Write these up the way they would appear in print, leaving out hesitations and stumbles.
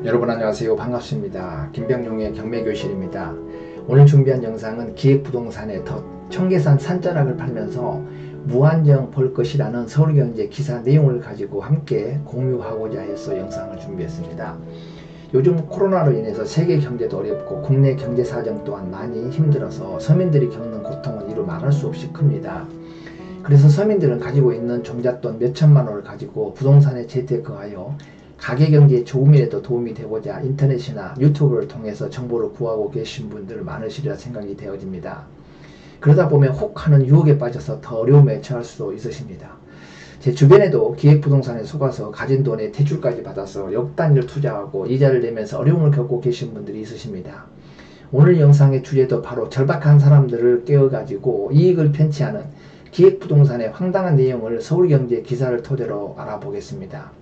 여러분 안녕하세요. 반갑습니다. 김병용의 경매교실입니다. 오늘 준비한 영상은 기획부동산의 덫, 청계산 산자락을 팔면서 무한정 벌 것이라는 서울경제 기사 내용을 가지고 함께 공유하고자 해서 영상을 준비했습니다. 요즘 코로나로 인해서 세계 경제도 어렵고 국내 경제 사정 또한 많이 힘들어서 서민들이 겪는 고통은 이루 말할 수 없이 큽니다. 그래서 서민들은 가지고 있는 종잣돈 몇천만 원을 가지고 부동산에 재테크하여 가계경제에 조금이라도 도움이 되고자 인터넷이나 유튜브를 통해서 정보를 구하고 계신 분들 많으시리라 생각이 되어집니다. 그러다 보면 혹 하는 유혹에 빠져서 더 어려움에 처할 수도 있으십니다. 제 주변에도 기획부동산에 속아서 가진 돈의 대출까지 받아서 역단위로 투자하고 이자를 내면서 어려움을 겪고 계신 분들이 있으십니다. 오늘 영상의 주제도 바로 절박한 사람들을 깨워가지고 이익을 편취하는 기획부동산의 황당한 내용을 서울경제 기사를 토대로 알아보겠습니다.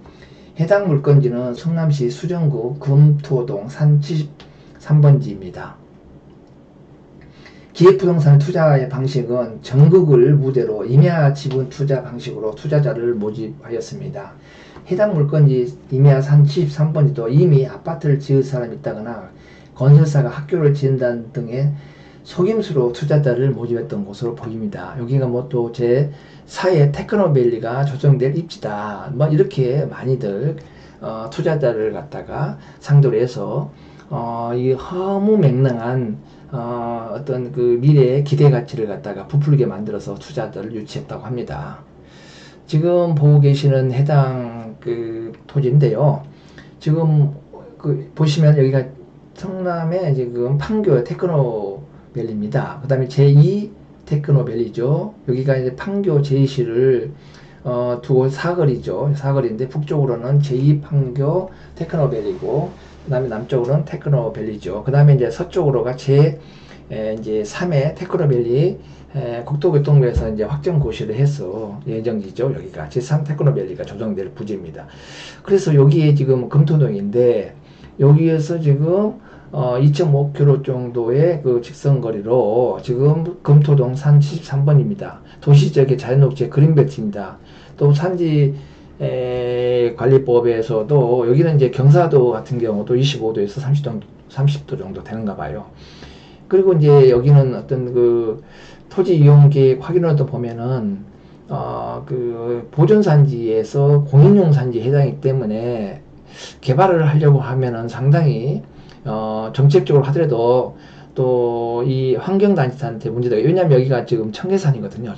해당 물건지는 성남시 수정구 금토동 산 73번지입니다. 기획부동산 투자의 방식은 전국을 무대로 임야 지분 투자 방식으로 투자자를 모집하였습니다. 해당 물건지 임야 산 73번지도 이미 아파트를 지을 사람이 있다거나 건설사가 학교를 지은다는 등의 속임수로 투자자를 모집했던 것으로 보입니다. 여기가 뭐 또 제 4의 테크노밸리가 조정될 입지다. 뭐 이렇게 많이들 투자자를 갖다가 상대로 해서 이 허무맹랑한 어떤 그 미래의 기대 가치를 갖다가 부풀게 만들어서 투자자를 유치했다고 합니다. 지금 보고 계시는 해당 그 토지인데요. 지금 그 보시면 여기가 성남의 지금 판교 테크노밸리입니다. 그 다음에 제2 테크노밸리죠. 여기가 이제 판교 제이시를 두고 사거리죠. 사거리인데 북쪽으로는 제2 판교 테크노밸리고 그 다음에 남쪽으로는 테크노밸리죠. 그 다음에 이제 서쪽으로가 이제 3회 테크노밸리 국토교통부에서 이제 확정 고시를 해서 예정지죠. 여기가 제3 테크노밸리가 조정될 부지입니다. 그래서 여기에 지금 금토동인데 여기에서 지금 2.5km 정도의 그 직선거리로 지금 금토동 산 73번입니다. 도시지역의 자연녹지 그린벨트입니다. 또 산지 관리법에서도 여기는 이제 경사도 같은 경우도 25도에서 30도 정도 되는가 봐요. 그리고 이제 여기는 어떤 그 토지 이용 계획 확인을 또 보면은 그 보존산지에서 공인용 산지에 해당이기 때문에 개발을 하려고 하면은 상당히 정책적으로 하더라도 또 이 환경단체한테 문제다. 왜냐면 여기가 지금 청계산이거든요.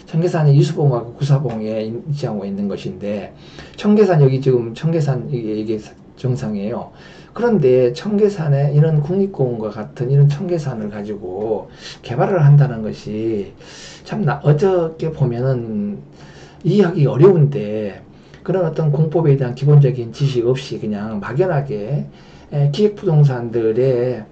청계산이 이수봉하고 구사봉에 위치하고 있는 것인데 청계산 여기 지금 청계산 이게 정상이에요. 그런데 청계산에 이런 국립공원과 같은 이런 청계산을 가지고 개발을 한다는 것이 참 어저께 보면은 이해하기 어려운데 그런 어떤 공법에 대한 기본적인 지식 없이 그냥 막연하게 기획부동산들의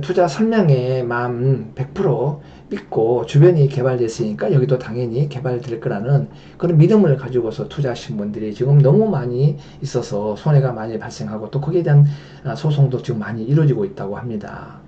투자 설명에 마음 100% 믿고 주변이 개발됐으니까 여기도 당연히 개발될 거라는 그런 믿음을 가지고서 투자하신 분들이 지금 너무 많이 있어서 손해가 많이 발생하고 또 거기에 대한 소송도 지금 많이 이루어지고 있다고 합니다.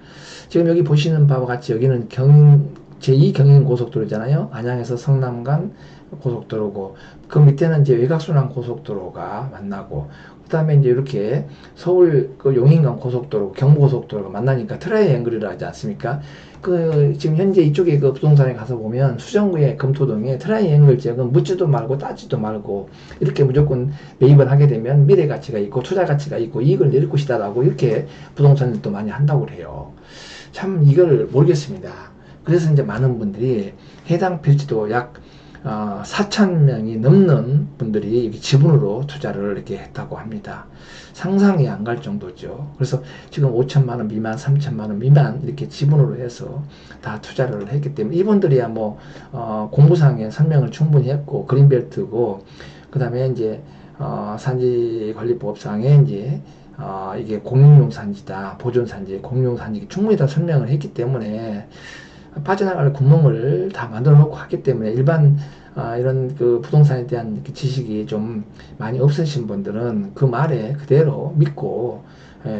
지금 여기 보시는 바와 같이 여기는 제2 경인고속도로잖아요. 안양에서 성남 간 고속도로고 그 밑에는 이제 외곽순환 고속도로가 만나고 그 다음에 이제 이렇게 서울 그 용인간 고속도로, 경부고속도로가 만나니까 트라이앵글이라 하지 않습니까? 그 지금 현재 이쪽에 그 부동산에 가서 보면 수정구의 금토동에 트라이앵글 지역은 묻지도 말고 따지도 말고 이렇게 무조건 매입을 하게 되면 미래 가치가 있고 투자 가치가 있고 이익을 내릴 것이다라고 이렇게 부동산들도 많이 한다고 그래요. 참 이걸 모르겠습니다. 그래서 이제 많은 분들이 해당 필지도 약 4,000명이 넘는 분들이 여기 지분으로 투자를 이렇게 했다고 합니다. 상상이 안 갈 정도죠. 그래서 지금 5천만 원 미만, 3천만 원 미만 이렇게 지분으로 해서 다 투자를 했기 때문에 이분들이야 뭐 공부상의 설명을 충분히 했고 그린벨트고 그 다음에 이제 산지관리법상에 이제 이게 공용용 산지다, 보존산지, 공용용 산지 충분히 다 설명을 했기 때문에 빠져나갈 구멍을 다 만들어 놓고 하기 때문에 일반 이런 그 부동산에 대한 지식이 좀 많이 없으신 분들은 그 말에 그대로 믿고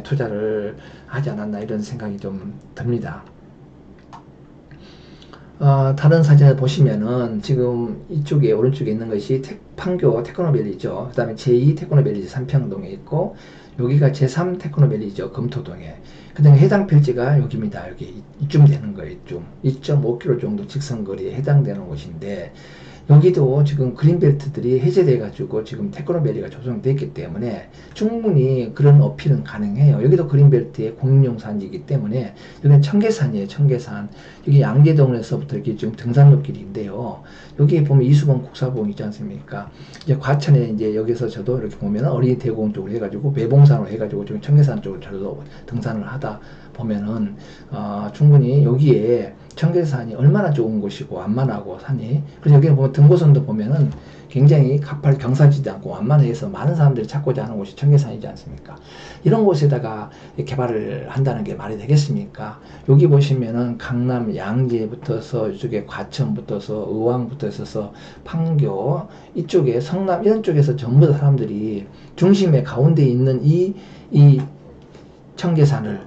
투자를 하지 않았나 이런 생각이 좀 듭니다. 다른 사진을 보시면은 지금 이쪽에 오른쪽에 있는 것이 판교 테크노밸리죠. 그 다음에 제2 테크노밸리지 삼평동에 있고 여기가 제3 테크노밸리죠. 금토동에. 그 다음에 해당 필지가 여기입니다. 여기 이쯤 되는 거예요. 이쯤 2.5km 정도 직선거리에 해당되는 곳인데 여기도 지금 그린벨트들이 해제돼 가지고 지금 테크노밸리가 조성됐기 때문에 충분히 그런 어필은 가능해요. 여기도 그린벨트의 공인용 산지이기 때문에 여기는 청계산이에요. 청계산. 여기 양계동에서부터 이렇게 지금 등산로길인데요. 여기 보면 이수봉 국사봉 있지 않습니까? 이제 과천에 이제 여기서 저도 이렇게 보면 어린이 대공원 쪽으로 해가지고 매봉산으로 해가지고 지금 청계산 쪽으로 저도 등산을 하다 보면은 충분히 여기에 청계산이 얼마나 좋은 곳이고 완만하고 산이, 그래서 여기 보면 등고선도 보면은 굉장히 가파르게 경사지지 않고 완만해서 많은 사람들이 찾고자 하는 곳이 청계산이지 않습니까? 이런 곳에다가 개발을 한다는 게 말이 되겠습니까? 여기 보시면은 강남 양재부터서 이쪽에 과천 붙어서 의왕 붙어서 판교 이쪽에 성남 이런 쪽에서 전부 다 사람들이 중심에 가운데 있는 이 청계산을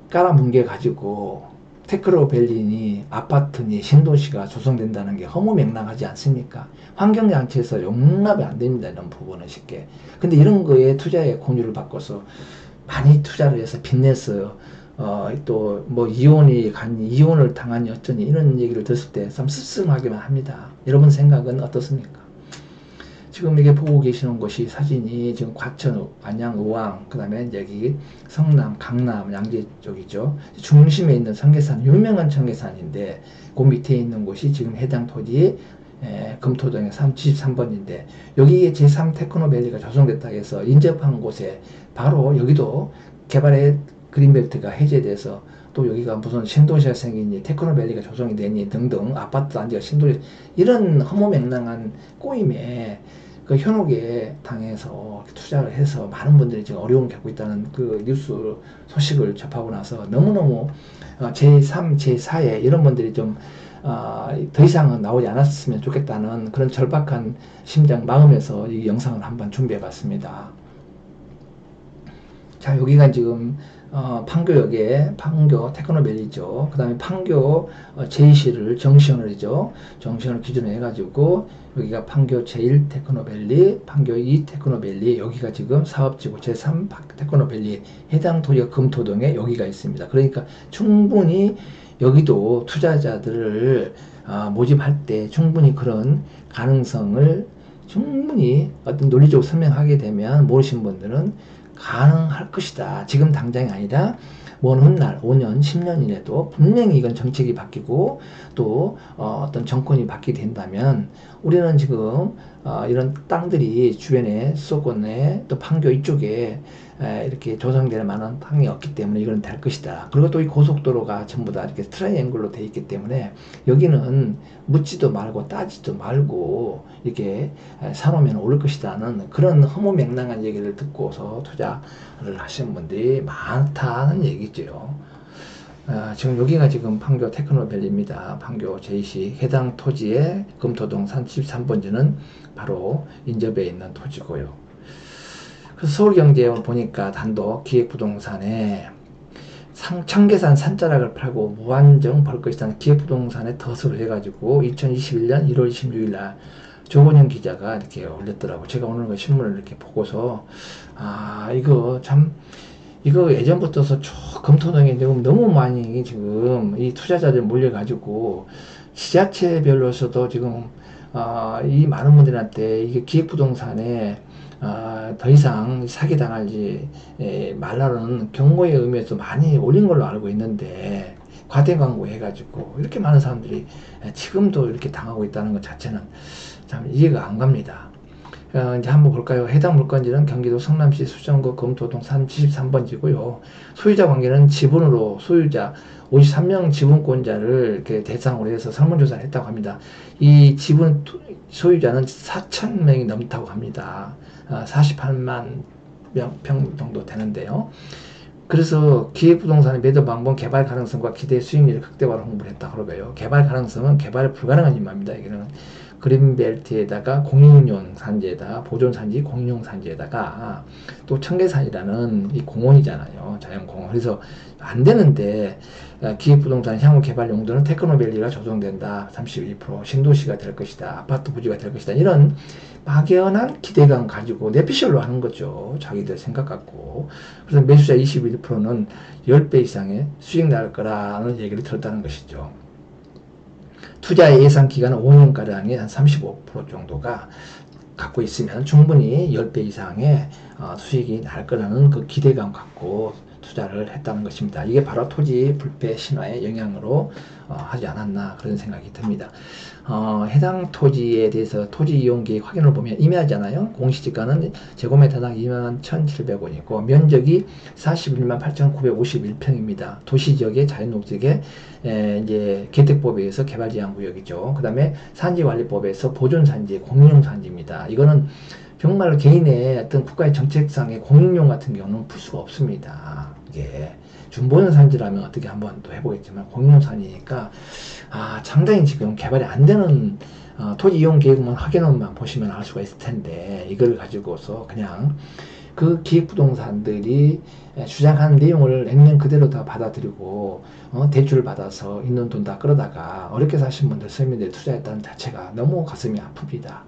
깔아뭉개 가지고 테크노밸리니 아파트니 신도시가 조성된다는 게 허무맹랑하지 않습니까? 환경장치에서 용납이 안 됩니다. 이런 부분은 쉽게. 근데 이런 거에 투자의 공유를 바꿔서 많이 투자를 해서 빚내서 또 뭐 이혼을 당하니 어쩌니 이런 얘기를 들었을 때 참 씁쓸하기만 합니다. 여러분 생각은 어떻습니까? 지금 이게 보고 계시는 곳이 사진이 지금 과천, 안양, 의왕, 그 다음에 여기 성남, 강남, 양재 쪽이죠. 중심에 있는 청계산, 유명한 청계산인데 그 밑에 있는 곳이 지금 해당 토지 금토동의 73번인데 여기에 제3 테크노밸리가 조성됐다고 해서 인접한 곳에 바로 여기도 개발의 그린벨트가 해제돼서 또 여기가 무슨 신도시가 생기니 테크노밸리가 조성이 되니 등등 아파트 단지가 신도시 이런 허무맹랑한 꼬임에 그 현혹에 당해서 투자를 해서 많은 분들이 지금 어려움을 겪고 있다는 그 뉴스 소식을 접하고 나서 너무너무 제3, 제4에 이런 분들이 좀 더 이상은 나오지 않았으면 좋겠다는 그런 절박한 심정 마음에서 이 영상을 한번 준비해 봤습니다. 자, 여기가 지금 판교역에 판교 테크노밸리죠. 그 다음에 판교 제2시를 정시원을이죠. 정시원을 기준으로 해가지고 여기가 판교 제1 테크노밸리, 판교 2 테크노밸리, 여기가 지금 사업지구 제3 테크노밸리 해당 토지가 금토동에 여기가 있습니다. 그러니까 충분히 여기도 투자자들을 모집할 때 충분히 그런 가능성을 충분히 어떤 논리적으로 설명하게 되면 모르신 분들은 가능할 것이다. 지금 당장이 아니라 먼 훗날 5년, 10년 이내도 분명히 이건 정책이 바뀌고 또 어떤 정권이 바뀌게 된다면 우리는 지금 이런 땅들이 주변에 수도권에 또 판교 이쪽에 이렇게 조성될 만한 땅이 없기 때문에 이건 될 것이다. 그리고 또 이 고속도로가 전부 다 이렇게 트라이앵글로 되어 있기 때문에 여기는 묻지도 말고 따지도 말고 이렇게 사놓으면 오를 것이다는 그런 허무맹랑한 얘기를 듣고서 투자를 하시는 분들이 많다는 얘기죠. 지금 여기가 지금 판교 테크노밸리입니다. 판교 제2시 해당 토지의 금토동 33번지는 바로 인접해 있는 토지고요. 그래서 서울경제에 보니까 단독 기획부동산에 청계산 산자락을 팔고 무한정 벌 것이라는 기획부동산에 덫으로 해가지고 2021년 1월 26일 날 조건영 기자가 이렇게 올렸더라고. 제가 오늘 그 신문을 이렇게 보고서 이거 예전부터 금토동에 지금 너무 많이 지금 이 투자자들 몰려가지고 지자체별로서도 지금 이 많은 분들한테 이게 기획부동산에 더 이상 사기당하지 말라는 경고의 의미에서 많이 올린 걸로 알고 있는데 과대 광고 해가지고 이렇게 많은 사람들이 지금도 이렇게 당하고 있다는 것 자체는 참 이해가 안 갑니다. 이제 한번 볼까요? 해당 물건지는 경기도 성남시 수정구 금토동 73번지고요. 소유자 관계는 지분으로 소유자 53명 지분권자를 이렇게 대상으로 해서 설문조사를 했다고 합니다. 이 지분 소유자는 4,000명이 넘다고 합니다. 48만 평 정도 되는데요. 그래서 기획부동산의 매도 방법, 개발 가능성과 기대 수익률 극대화를 홍보를 했다 그러고요. 개발 가능성은 개발 불가능한 임마입니다. 이거는 그린벨트에다가 공인용 산지에다가 보존산지 공인용 산지에다가 또 청계산이라는 이 공원이잖아요. 자연공원. 그래서 안 되는데 기획부동산 향후 개발 용도는 테크노밸리가 조성된다. 32% 신도시가 될 것이다. 아파트 부지가 될 것이다. 이런 막연한 기대감 가지고 내피셜로 하는 거죠. 자기들 생각 갖고. 그래서 매수자 21%는 10배 이상의 수익 날 거라는 얘기를 들었다는 것이죠. 투자의 예상 기간은 5년가량의 한 35% 정도가 갖고 있으면 충분히 10배 이상의 수익이 날 거라는 그 기대감 갖고 투자를 했다는 것입니다. 이게 바로 토지 불패 신화의 영향으로 하지 않았나 그런 생각이 듭니다. 해당 토지에 대해서 토지 이용 계획 확인을 보면 임야잖아요. 공시지가는 제곱미터당 21,700원이고 면적이 41만 8,951평입니다. 도시지역의 자연녹지역의 이제 개택법에 의해서 개발제한구역이죠. 그 다음에 산지관리법에서 보존산지, 공인용산지입니다. 이거는 정말 개인의 어떤 국가의 정책상의 공인용 같은 경우는 풀 수가 없습니다. 이게 준보존 산지라면 어떻게 한번 또 해보겠지만 공인용 산지니까 상당히 지금 개발이 안 되는 토지 이용 계획만 확인만 보시면 알 수가 있을 텐데 이걸 가지고서 그냥 그 기획부동산들이 주장하는 내용을 냉면 그대로 다 받아들이고 대출 받아서 있는 돈 다 끌어다가 어렵게 사신 분들 서민들이 투자했다는 자체가 너무 가슴이 아픕니다.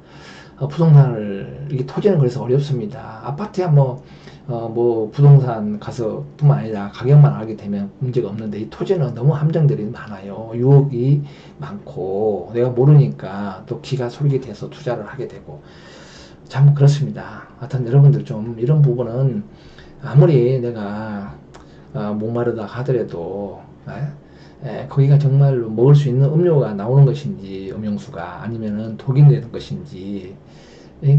부동산을 이게 토지는 그래서 어렵습니다. 아파트야 뭐 부동산 가서 뿐만 아니라 가격만 알게 되면 문제가 없는데 이 토지는 너무 함정들이 많아요. 유혹이 많고 내가 모르니까 또 기가 솔깃해서 투자를 하게 되고 참 그렇습니다. 하여튼 여러분들 좀 이런 부분은 아무리 내가 목마르다 하더라도 거기가 정말로 먹을 수 있는 음료가 나오는 것인지 음용수가 아니면은 독이 되는 것인지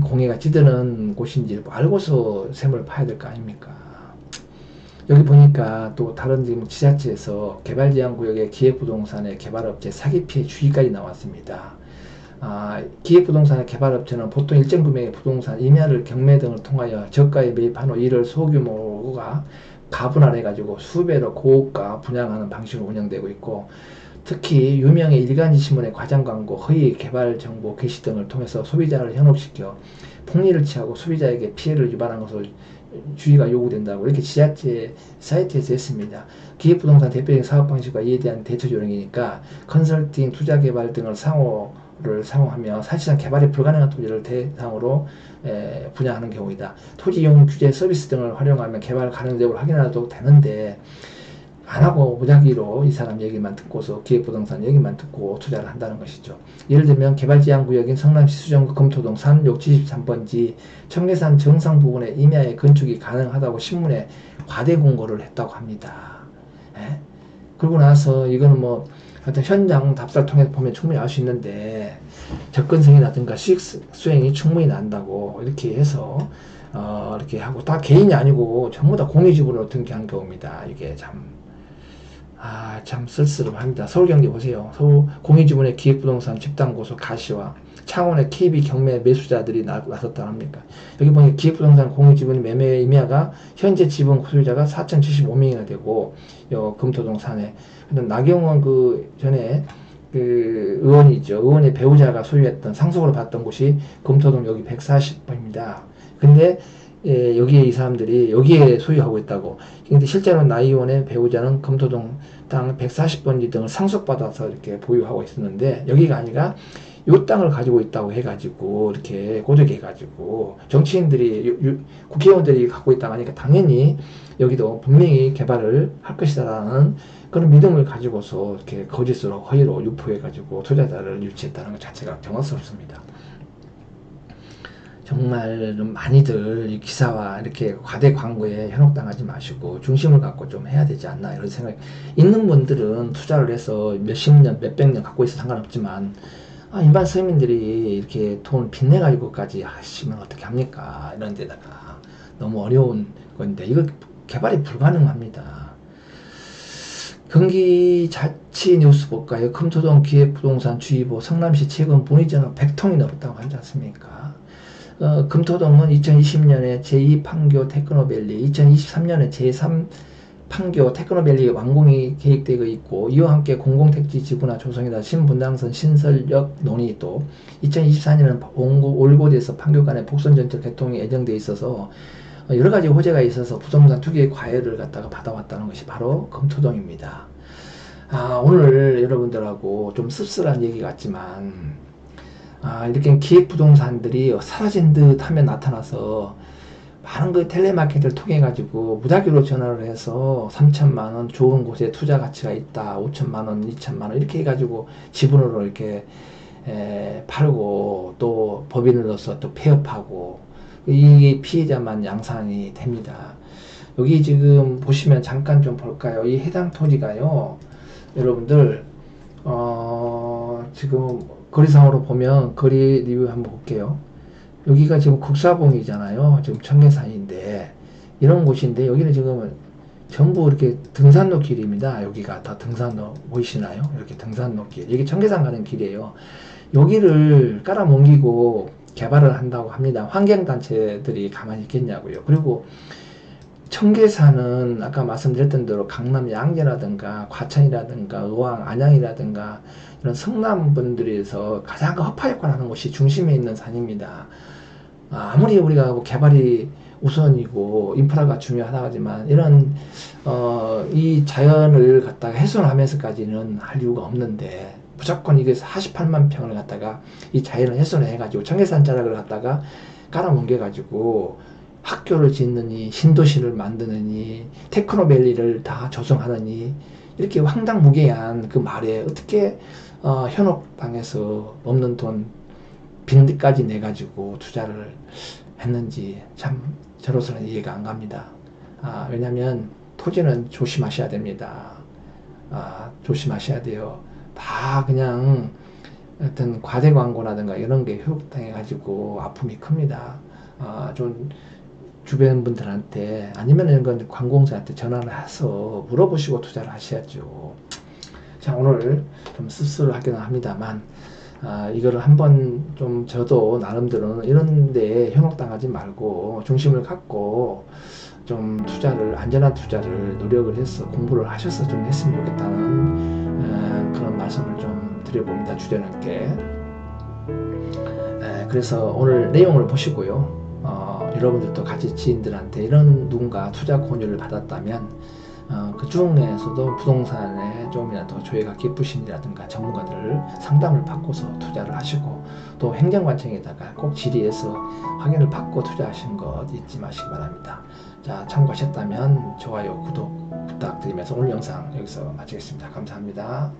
공해가 찌드는 곳인지 알고서 샘을 파야 될 거 아닙니까? 여기 보니까 또 다른 지금 지자체에서 개발제한구역의 기획부동산의 개발업체 사기 피해 주의까지 나왔습니다. 기획부동산의 개발업체는 보통 일정 금액의 부동산 임야를 경매 등을 통하여 저가에 매입한 후 이를 소규모가 가분할해가지고 수배로 고가 분양하는 방식으로 운영되고 있고 특히 유명의 일간지 신문의 과장 광고, 허위 개발 정보 게시 등을 통해서 소비자를 현혹시켜 폭리를 취하고 소비자에게 피해를 유발한 것을 주의가 요구된다고 이렇게 지자체 사이트에서 했습니다. 기획부동산 대표적인 사업 방식과 이에 대한 대처 요령이니까 컨설팅, 투자개발 등을 상호하며 사실상 개발이 불가능한 토지를 대상으로 분양하는 경우이다. 토지 이용 규제 서비스 등을 활용하면 개발 가능 여부를 확인해도 되는데 안 하고 무작위로 이 사람 얘기만 듣고서 기획부동산 얘기만 듣고 투자를 한다는 것이죠. 예를 들면 개발제한구역인 성남시 수정구 금토동 산욕 73번지 청계산 정상 부근에 임야의 건축이 가능하다고 신문에 과대 공고를 했다고 합니다. 그러고 나서 이거는 뭐 하여튼 현장 답사를 통해서 보면 충분히 알 수 있는데 접근성이라든가 수익 수행이 충분히 난다고 이렇게 해서 이렇게 하고 다 개인이 아니고 전부 다 공유지분으로 등기한 경우입니다. 이게 참 쓸쓸합니다. 서울경제 보세요. 서울 공유지분의 기획부동산 집단고소 가시와 창원의 KB 경매 매수자들이 나섰다 합니까? 여기 보니 기획부동산 공유지분 매매 임야가 현재 지분 소유자가 4,075명이나 되고 금토동 산에 나경원 전에 의원이죠. 의원의 배우자가 소유했던 상속으로 받던 곳이 금토동 여기 140번입니다. 근데 여기에 이 사람들이 여기에 소유하고 있다고. 근데 실제로 나 의원의 배우자는 금토동 땅 140번지 등을 상속받아서 이렇게 보유하고 있었는데 여기가 아니라 요 땅을 가지고 있다고 해가지고 이렇게 고적해가지고 정치인들이 국회의원들이 갖고 있다고 하니까 당연히 여기도 분명히 개발을 할 것이다라는 그런 믿음을 가지고서 이렇게 거짓으로 허위로 유포해가지고 투자자를 유치했다는 것 자체가 경악스럽습니다. 정말 좀 많이들 이 기사와 이렇게 과대 광고에 현혹당하지 마시고 중심을 갖고 좀 해야 되지 않나 이런 생각. 있는 분들은 투자를 해서 몇십 년, 몇백 년 갖고 있어 상관없지만 일반 서민들이 이렇게 돈을 빚내가지고까지 하시면 어떻게 합니까? 이런 데다가 너무 어려운 건데 이거 개발이 불가능합니다. 경기자치 뉴스 볼까요? 금토동 기획부동산 주의보 성남시 최근 문의전화 100통이 넘었다고 하지 않습니까? 금토동은 2020년에 제2판교 테크노밸리, 2023년에 제3 판교 테크노밸리 완공이 계획되고 있고, 이와 함께 공공택지 지구나 조성이나 신분당선 신설역 논의, 또 2024년은 올곧에서 판교 간의 복선전철 개통이 예정되어 있어서 여러 가지 호재가 있어서 부동산 투기의 과외를 갖다가 받아왔다는 것이 바로 금토동입니다. 오늘 여러분들하고 좀 씁쓸한 얘기 같지만, 이렇게 기획부동산들이 사라진 듯 하면 나타나서 많은 그 텔레마케팅을 통해 가지고 무작위로 전화를 해서 3천만원 좋은 곳에 투자 가치가 있다, 5천만원, 2천만원 이렇게 해가지고 지분으로 이렇게 팔고, 또 법인을 넣어서 또 폐업하고, 이 피해자만 양산이 됩니다. 여기 지금 보시면 잠깐 좀 볼까요? 이 해당 토지가요, 여러분들 지금 거리상으로 보면, 거리 리뷰 한번 볼게요. 여기가 지금 국사봉이잖아요. 지금 청계산인데, 이런 곳인데, 여기는 지금 전부 이렇게 등산로 길입니다. 여기가 다 등산로 보이시나요? 이렇게 등산로 길. 여기 청계산 가는 길이에요. 여기를 깔아뭉개고 개발을 한다고 합니다. 환경단체들이 가만히 있겠냐고요. 그리고 청계산은 아까 말씀드렸던 대로 강남 양재라든가 과천이라든가 의왕, 안양이라든가 이런 성남분들에서 가장 허파 역할을 하는 곳이 중심에 있는 산입니다. 아무리 우리가 뭐 개발이 우선이고 인프라가 중요하다지만, 이런 이 자연을 갖다가 훼손하면서까지는 할 이유가 없는데, 무조건 이게 48만 평을 갖다가 이 자연을 훼손해 가지고 청계산 자락을 갖다가 깔아뭉개 가지고 학교를 짓느니, 신도시를 만드느니, 테크노밸리를 다 조성하느니, 이렇게 황당무계한 그 말에 어떻게 현혹당해서 없는 돈 빚까지 내가지고 투자를 했는지 참 저로서는 이해가 안 갑니다. 왜냐면 토지는 조심하셔야 됩니다. 조심하셔야 돼요. 다 그냥 어떤 과대 광고라든가 이런 게 현혹당해가지고 아픔이 큽니다. 좀 주변 분들한테, 아니면 이런 건 관공서한테 전화를 해서 물어보시고 투자를 하셔야죠. 자, 오늘 좀 씁쓸하기는 합니다만, 이거를 한번 좀 저도 나름대로는 이런데 현혹당하지 말고 중심을 갖고 좀 투자를, 안전한 투자를 노력을 해서 공부를 하셔서 좀 했으면 좋겠다는 그런 말씀을 좀 드려봅니다. 주제넘게. 그래서 오늘 내용을 보시고요. 여러분들도 같이 지인들한테 이런 누군가 투자 권유를 받았다면, 그 중에서도 부동산에 좀이라도 조예가 깊으신이라든가 전문가들 상담을 받고서 투자를 하시고, 또 행정관청에다가 꼭 질의해서 확인을 받고 투자하시는 것 잊지 마시기 바랍니다. 자, 참고하셨다면 좋아요, 구독 부탁드리면서 오늘 영상 여기서 마치겠습니다. 감사합니다.